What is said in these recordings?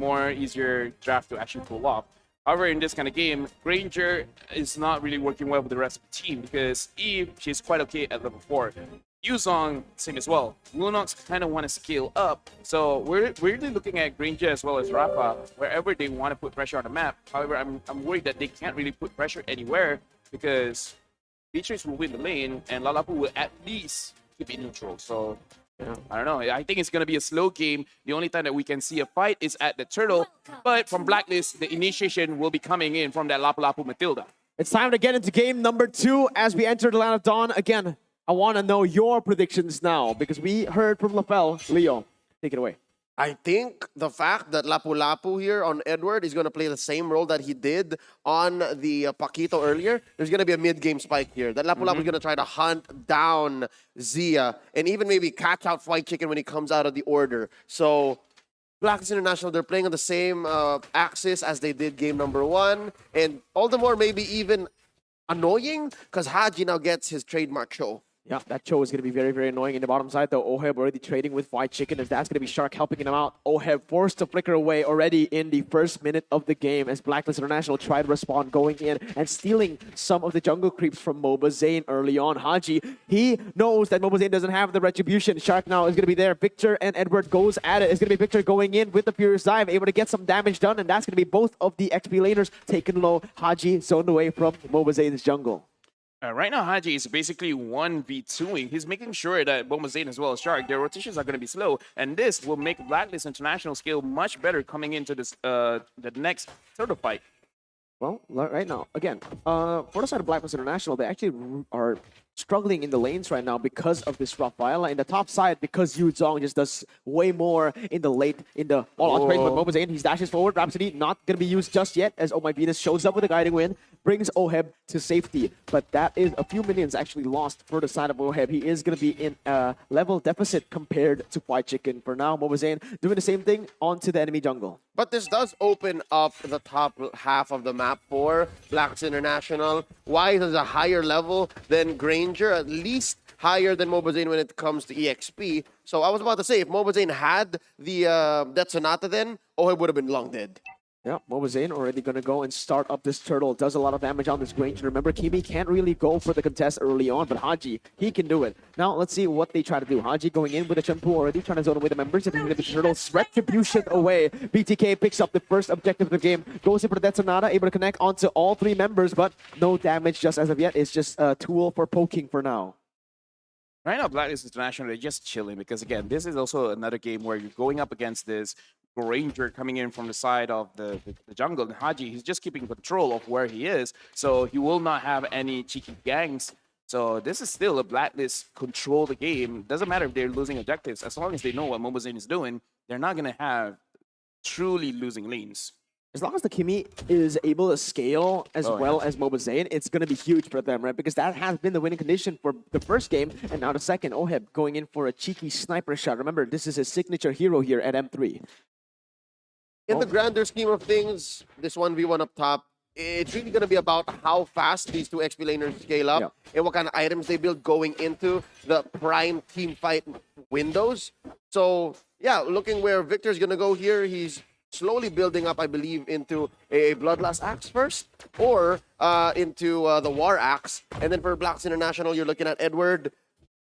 more easier draft to actually pull off. However, in this kind of game, Granger is not really working well with the rest of the team because Eve, she's quite okay at level 4. Yuzong, same as well. Lunox kind of want to scale up. So we're really looking at Granger as well as Rafa, wherever they want to put pressure on the map. However, I'm worried that they can't really put pressure anywhere because Beatrice will win the lane and Lalapu will at least keep it neutral. So yeah, I don't know. I think it's going to be a slow game. The only time that we can see a fight is at the turtle. But from Blacklist, the initiation will be coming in from that Lapu Lapu Matilda. It's time to get into game number 2 as we enter the Land of Dawn. Again, I want to know your predictions now because we heard from LaFell. Leo, take it away. I think the fact that Lapu Lapu here on Edward is going to play the same role that he did on the Paquito earlier, there's going to be a mid-game spike here. That Lapu Lapu is going to try to hunt down Zia and even maybe catch out White Chicken when he comes out of the order. So Blacklist International, they're playing on the same axis as they did game number 1. And all the more maybe even annoying because Haji now gets his trademark show. Yeah, that show is going to be very, very annoying in the bottom side, though. Oheb already trading with White Chicken. If that's going to be Shark helping him out, Oheb forced to flicker away already in the first minute of the game as Blacklist International tried to respond, going in and stealing some of the jungle creeps from Moba Zane early on. Haji, he knows that Moba Zane doesn't have the retribution. Shark now is going to be there. Victor and Edward goes at it. It's going to be Victor going in with the Furious Dive, able to get some damage done, and that's going to be both of the XP laners taken low. Haji zoned away from Moba Zane's jungle. Right now, Haji is basically 1v2ing. He's making sure that Bomazane as well as Shark, their rotations are going to be slow. And this will make Blacklist International scale much better coming into this the next turtle fight. Well, right now, again, for the side of Blacklist International, they actually are struggling in the lanes right now because of this rough Viola. In the top side, because Yu Zong just does way more in the late, in the all-out trade. But Moba's in, he dashes forward. Rhapsody not going to be used just yet as Oh My Venus shows up with a guiding wind, brings Oheb to safety. But that is a few minions actually lost for the side of Oheb. He is going to be in a level deficit compared to White Chicken. For now, Mobazain doing the same thing onto the enemy jungle. But this does open up the top half of the map for Blacklist International. Wise is a higher level than Granger, at least higher than Mobazain when it comes to EXP. So I was about to say, if Mobazain had the that Sonata then, Oheb would have been long dead. Yeah, Mobazain already going to go and start up this turtle. Does a lot of damage on this Granger. Remember, Kimi can't really go for the contest early on, but Haji, he can do it. Now, let's see what they try to do. Haji going in with a Chunpu already, trying to zone away the members. And the turtle's retribution away. BTK picks up the first objective of the game. Goes in for the Death Sonata, able to connect onto all three members, but no damage just as of yet. It's just a tool for poking for now. Right now, Blacklist International, they're just chilling because, again, this is also another game where you're going up against this Ranger coming in from the side of the jungle. And Haji, he's just keeping control of where he is, so he will not have any cheeky gangs. So this is still a Blacklist control the game. Doesn't matter if they're losing objectives. As long as they know what Mobazain is doing, they're not going to have truly losing lanes. As long as the Kimi is able to scale as well as Mobazain, it's going to be huge for them, right? Because that has been the winning condition for the first game, and now the second. Oheb going in for a cheeky sniper shot. Remember, this is his signature hero here at M3. In the grander scheme of things, this 1v1 up top, it's really going to be about how fast these two XP laners scale up and what kind of items they build going into the prime team fight windows. So, yeah, looking where Victor's going to go here, he's slowly building up, I believe, into a Bloodlust Axe first, or into the War Axe. And then for Blacklist International, you're looking at Edward.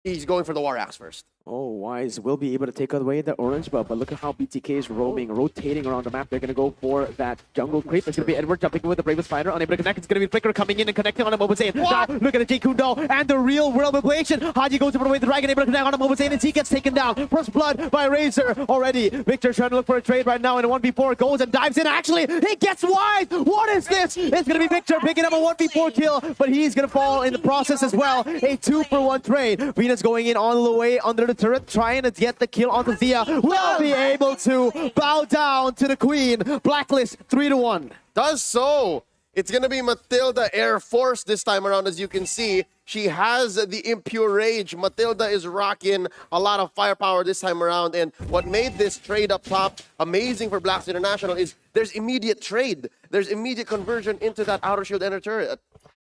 He's going for the War Axe first. Oh, Wise will be able to take away the orange buff, but look at how BTK is roaming, rotating around the map. They're going to go for that jungle creep. It's going to be Edward jumping with the Bravest Fighter, unable to connect. It's going to be Flicker coming in and connecting on a Mobazain. Now, look at the Jkundo and the real world manipulation. Haji goes over the way the Dragon, able to connect on a Mobazain, and he gets taken down. First blood by Razor already. Victor trying to look for a trade right now in a 1v4, goes and dives in. Actually, he gets Wise. What is this? It's going to be Victor picking up a 1v4 kill, but he's going to fall in the process as well. A 2-for-1 trade. Venus going in all the way under the turret, trying to get the kill onto Zia. Will be able to bow down to the Queen. Blacklist 3-1. Does so. It's going to be Matilda Air Force this time around, as you can see. She has the Impure Rage. Matilda is rocking a lot of firepower this time around. And what made this trade up top amazing for Blacklist International is there's immediate trade. There's immediate conversion into that outer shield ender turret.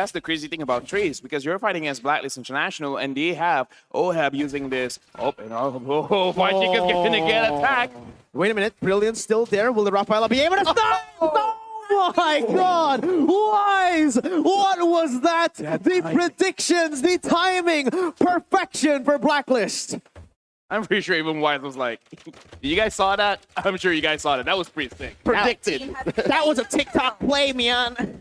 that's the crazy thing about Trace, because you're fighting against Blacklist International, and they have OHAB using this. Oh, and Fajik is going to get attacked. Wait a minute, Brilliant's still there. Will the Rafaela be able to stop? Oh my god! Wise! What was that? The predictions, the timing, perfection for Blacklist. I'm pretty sure even Wise was like, you guys saw that? I'm sure you guys saw that. That was pretty sick. Predicted. That was a TikTok play, man.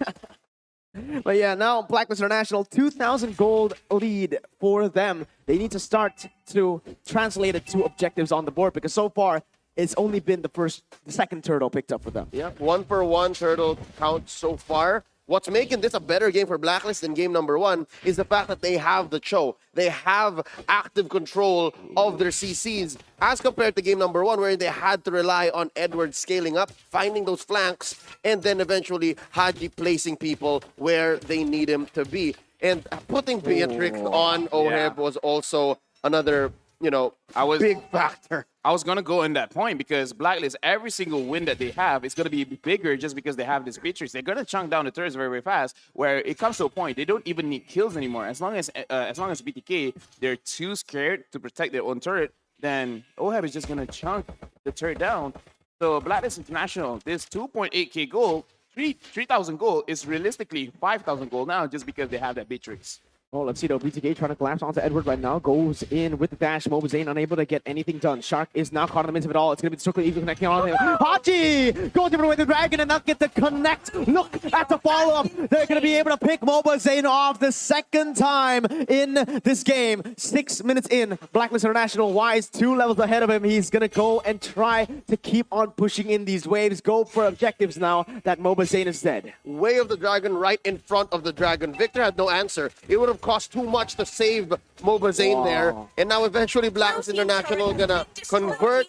But yeah, now Blacklist International, 2,000 gold lead for them. They need to start to translate it to objectives on the board, because so far, it's only been the second turtle picked up for them. Yeah, 1-for-1 turtle count so far. What's making this a better game for Blacklist than game number 1 is the fact that they have the Cho. They have active control of their CCs as compared to game number 1, where they had to rely on Edward scaling up, finding those flanks, and then eventually Haji placing people where they need him to be. And putting Beatrix on OHEB was also another, big factor. I was going to go in that point, because Blacklist, every single win that they have is going to be bigger just because they have this Beatrix. They're going to chunk down the turrets very, very fast, where it comes to a point they don't even need kills anymore. As long as BTK, they're too scared to protect their own turret, then OHAB is just going to chunk the turret down. So Blacklist International, this 2.8k gold, 3,000 gold is realistically 5,000 gold now, just because they have that Beatrix. Oh, let's see though. BTK trying to collapse onto Edward right now. Goes in with the dash. Mobazane unable to get anything done. Shark is now caught in the midst of it all. It's going to be the circle even connecting on him. Haji goes different way the dragon and not get to connect. Look at the follow-up. They're going to be able to pick Mobazane off the second time in this game. 6 minutes in. Blacklist International, Wise 2 levels ahead of him. He's going to go and try to keep on pushing in these waves. Go for objectives now that Mobazane is dead. Way of the dragon right in front of the dragon. Victor had no answer. It would have cost too much to save Mobazane there. And now eventually Blacklist International gonna convert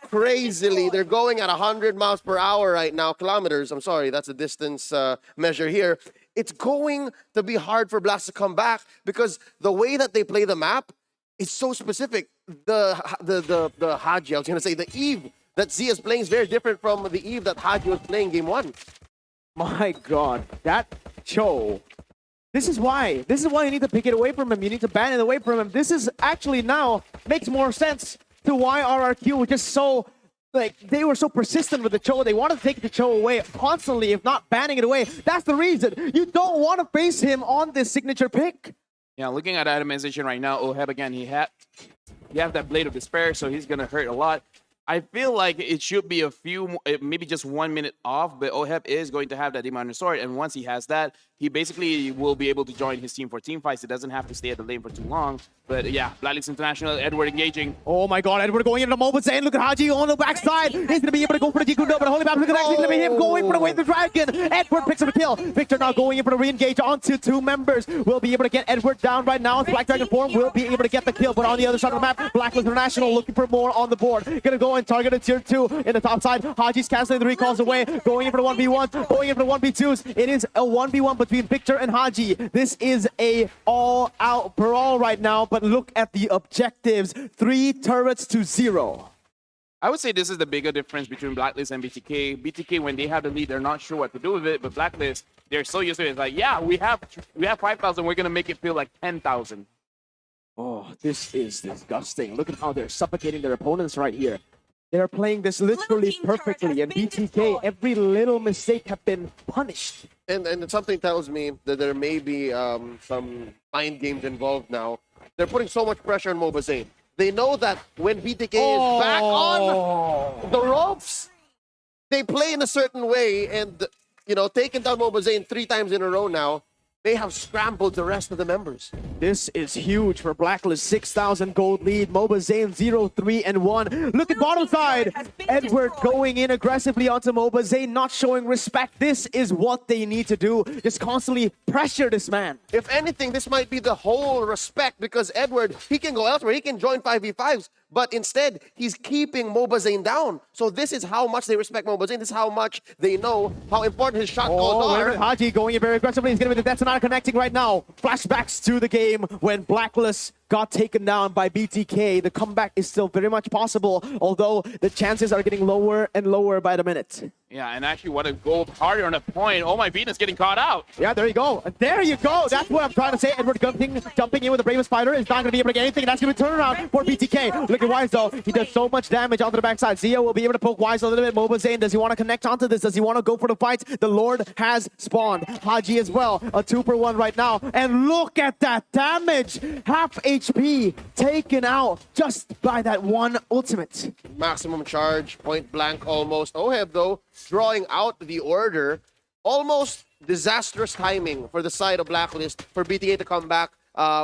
crazily. They're going at 100 miles per hour right now. Kilometers, I'm sorry, that's a distance measure here. It's going to be hard for Blast to come back, because the way that they play the map is so specific. The Haji, I was gonna say, the Eve that Z is playing is very different from the Eve that Haji was playing game 1. My god, that Cho. This is why you need to pick it away from him. You need to ban it away from him. This is actually now makes more sense to why RRQ was just so, they were so persistent with the Cho. They wanted to take the Cho away constantly, if not banning it away. That's the reason. You don't want to face him on this signature pick. Yeah, looking at itemization right now, OHEB again, he have that Blade of Despair, so he's going to hurt a lot. I feel like it should be maybe just 1 minute off, but OHEB is going to have that Demon Sword, and once he has that, he basically will be able to join his team for team fights. He doesn't have to stay at the lane for too long. But yeah, Blacklist International, Edward engaging. Oh my god, Edward going into the Mobazane. Look at Haji on the backside. He's going to be able to go for the Jikundo, but Holy Baptist is going to be him going for the Way of the Dragon. Edward picks up a kill. Victor now going in for the re-engage onto 2 members. Will be able to get Edward down right now. Black Dragon form will be able to get the kill, but on the other side of the map, Blacklist International looking for more on the board. Gonna go and target a tier 2 in the top side. Haji's canceling the recalls away, going in for the 1v1, going in for the 1v2s. It is a 1v1 between Victor and Haji. This is a all-out brawl right now, but look at the objectives. 3 turrets to 0. I would say this is the bigger difference between Blacklist and BTK. BTK, when they have the lead, they're not sure what to do with it, but Blacklist, they're so used to it. It's like, yeah, we have 5,000, we're gonna make it feel like 10,000. Oh, this is disgusting. Look at how they're suffocating their opponents right here. They're playing this literally perfectly, and BTK, every little mistake have been punished. And something tells me that there may be some mind games involved now. They're putting so much pressure on Mobazane. They know that when BTK is back on the ropes, they play in a certain way, and taking down Mobazane 3 times in a row now, they have scrambled the rest of the members. This is huge for Blacklist. 6,000 gold lead. Mobazane 0-3-1. Look at bottom side. Edward going in aggressively onto Mobazane, not showing respect. This is what they need to do. Just constantly pressure this man. If anything, this might be the whole respect, because Edward, he can go elsewhere. He can join 5v5s. But instead, he's keeping Mobazane down. So this is how much they respect Mobazane. This is how much they know how important his shot calls are. Haji going in very aggressively. He's going to be the detonator connecting right now. Flashbacks to the game when Blacklist got taken down by BTK. The comeback is still very much possible, although the chances are getting lower and lower by the minute. Yeah, and actually want to go harder on the point. Oh my Venus getting caught out. Yeah, there you go. There you go. That's what I'm trying to say. Edward jumping in with the Bravest Spider is not going to be able to get anything. That's going to be a turnaround for BTK. Look at Wise, though. He does so much damage onto the backside. Zia will be able to poke Wise a little bit. Moba Zane, does he want to connect onto this? Does he want to go for the fight? The Lord has spawned. Haji as well. A 2-for-1 right now. And look at that damage. Half HP taken out just by that one ultimate. Maximum charge, point blank almost. Oheb, though, drawing out the order. Almost disastrous timing for the side of Blacklist for BTK to come back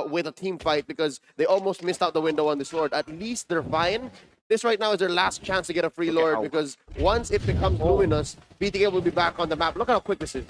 with a team fight because they almost missed out the window on this Lord. At least they're fine. This right now is their last chance to get a free Lord because once it becomes luminous, BTK will be back on the map. Look at how quick this is.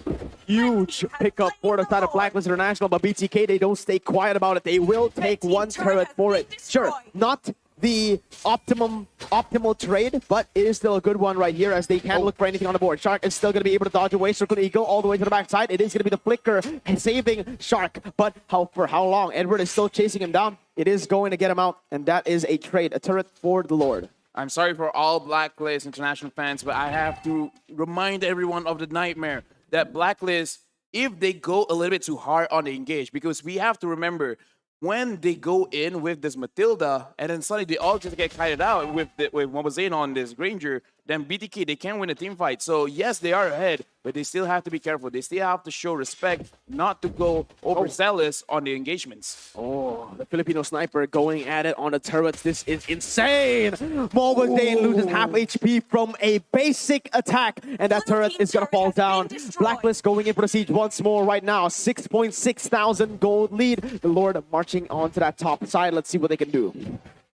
Huge pickup for the side of Blacklist International, but BTK, they don't stay quiet about it. They will take one turret for it. Sure, not the optimal trade, but it is still a good one right here as they can't look for anything on the board. Shark is still going to be able to dodge away. Circle Eagle all the way to the backside. It is going to be the flicker saving Shark, but for how long? Edward is still chasing him down. It is going to get him out, and that is a trade, a turret for the Lord. I'm sorry for all Blacklist International fans, but I have to remind everyone of the nightmare that Blacklist, if they go a little bit too hard on the engage, because we have to remember when they go in with this Matilda and then suddenly they all just get kited out with Mobazane on this Granger, then BTK, they can't win a team fight. So yes, they are ahead, but they still have to be careful. They still have to show respect, not to go overzealous on the engagements. Oh, the Filipino sniper going at it on the turrets. This is insane. Mobazane loses half HP from a basic attack, and that turret is going to fall down. Blacklist going in for the siege once more right now. 6.6 thousand gold lead. The Lord marching on to that top side. Let's see what they can do.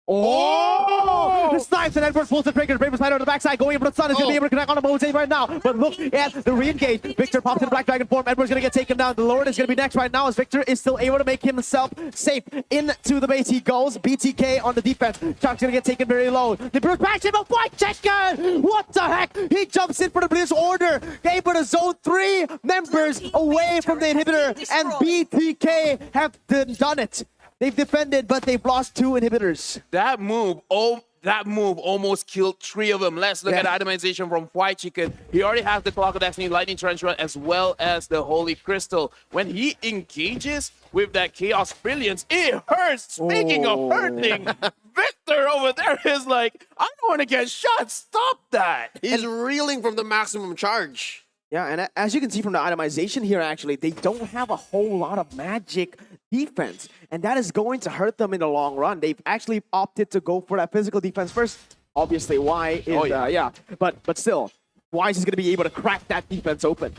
Oh! The snipes and Edward pulls the trigger. Bravest Spider on the backside going in for the sun. Is going to be able to connect on the Mosaic right now. But look at the re-engage. Victor pops in Black Dragon form. Edward's going to get taken down. The Lord is going to be next right now as Victor is still able to make himself safe. Into the base he goes. BTK on the defense. Shark's going to get taken very low. The Bruce back him a fight checker. What the heck? He jumps in for the Blitz order. Able to zone 3 members away from the inhibitor. And BTK have done it. They've defended, but they've lost 2 inhibitors. That move almost killed 3 of them. Let's look at itemization from White Chicken. He already has the Clock of Destiny, Lightning Trench Run, as well as the Holy Crystal. When he engages with that Chaos Brilliance, it hurts. Speaking of hurting, Victor over there is like, I don't want to get shot. Stop that. He's reeling from the maximum charge. Yeah, and as you can see from the itemization here, actually, they don't have a whole lot of magic defense, and that is going to hurt them in the long run. They've actually opted to go for that physical defense first. Obviously, Y is, but still, Wise is going to be able to crack that defense open.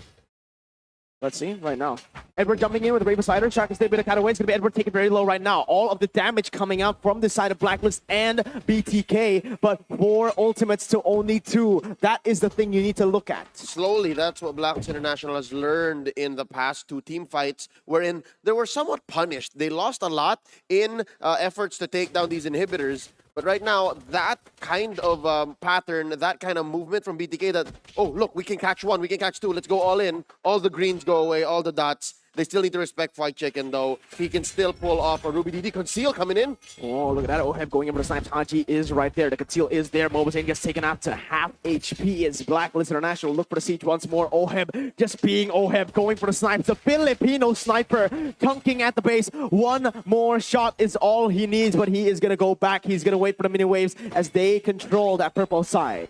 Let's see right now. Edward jumping in with the Bravest Spider. Shark is still a bit of cut away. It's going to be Edward taken very low right now. All of the damage coming out from the side of Blacklist and BTK, but 4 ultimates to only 2. That is the thing you need to look at. Slowly, that's what Blacklist International has learned in the past 2 team fights, wherein they were somewhat punished. They lost a lot in efforts to take down these inhibitors. But right now, that kind of pattern, that kind of movement from BTK that, oh, look, we can catch 1, we can catch 2, let's go all in. All the greens go away, all the dots. They still need to respect Fight Chicken, though. He can still pull off a Ruby DD. Conceal coming in. Oh, look at that. Oheb going in for the snipes. Haji is right there. The Conceal is there. Mobazane gets taken out to half HP as Blacklist International look for the siege once more. Oheb just being Oheb, going for the snipes. The Filipino sniper chunking at the base. 1 more shot is all he needs, but he is going to go back. He's going to wait for the mini waves as they control that purple side.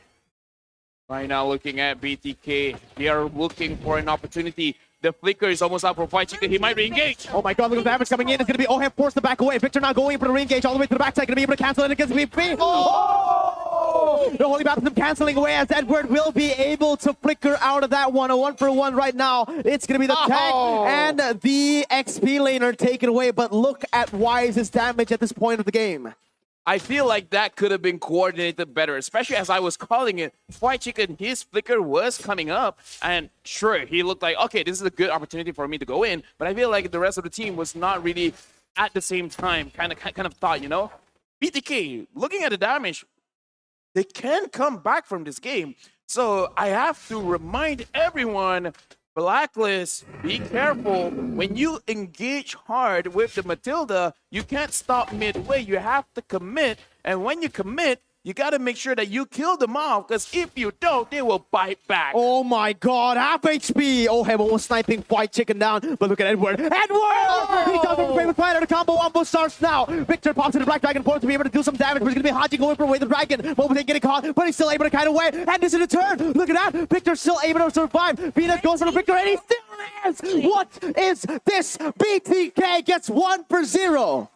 Right now, looking at BTK, they are looking for an opportunity. The flicker is almost out for Fight Chicken. He might re-engage. Oh my god, look at the damage coming in. It's going to be Oheb forced to back away. Victor now going for the re-engage all the way to the backside. Going to be able to cancel it against BP. Oh! The Holy Baptism canceling away as Edward will be able to flicker out of that one. A 1-for-1 right now. It's going to be the tag and the XP laner taken away. But look at Wise's damage at this point of the game. I feel like that could have been coordinated better, especially as I was calling it. White Chicken, his flicker was coming up, and sure, he looked like, okay, this is a good opportunity for me to go in, but I feel like the rest of the team was not really at the same time, kind of thought, you know? BTK, looking at the damage, they can come back from this game. So I have to remind everyone, Blacklist, be careful. When you engage hard with the Matilda, you can't stop midway. You have to commit. And when you commit, you got to make sure that you kill them off, because if you don't, they will bite back. Oh my god, half HP! Oheb almost sniping White Chicken down, but look at Edward. Edward! He does it with Fighter, the combo almost starts now. Victor pops in the Black Dragon forward to be able to do some damage, but he's going to be Haji going for away the Dragon. Mobile getting caught, but he's still able to kite away, and this is a turn. Look at that, Victor's still able to survive. Venus goes for the Victor, and he still is! What is this? BTK gets 1 for 0.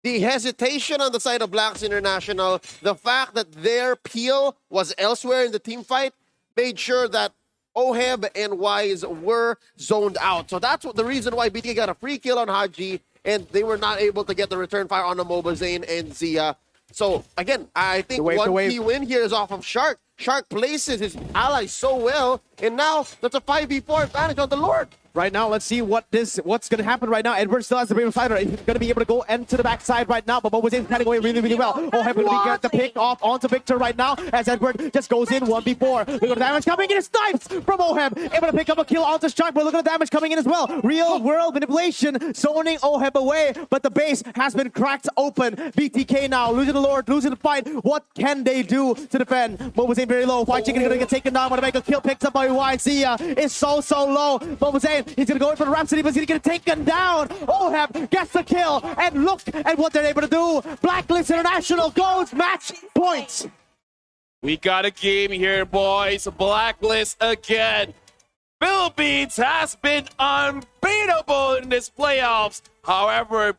The hesitation on the side of Blacklist International, the fact that their peel was elsewhere in the team fight, made sure that Oheb and Wise were zoned out. So that's the reason why BTK got a free kill on Haji, and they were not able to get the return fire on the Mobazane and Zia. So again, I think one key win here is off of Shark. Shark places his allies so well, and now that's a 5v4 advantage on the Lord. Right now, let's see what's going to happen right now. Edward still has the Brave Fighter. He's going to be able to go into the backside right now, but Mobazane's kind of going really, really well. Oheb going to get the pick off onto Victor right now as Edward just goes in 1v4. Look at the damage coming in. It's snipes from Oheb. Able to pick up a kill onto Shark, but look at the damage coming in as well. Real world manipulation, zoning Oheb away, but the base has been cracked open. BTK now losing the Lord, losing the fight. What can they do to defend? Mobazane very low. White Chicken going to get taken down. Want to make a kill picked up by YC. Is so low. Mobazane, he's going to go in for the Rhapsody, but he's going to take him down. Oheb gets the kill, and look at what they're able to do. Blacklist International goes match points. We got a game here, boys. Blacklist again. Philippines has been unbeatable in this playoffs. However,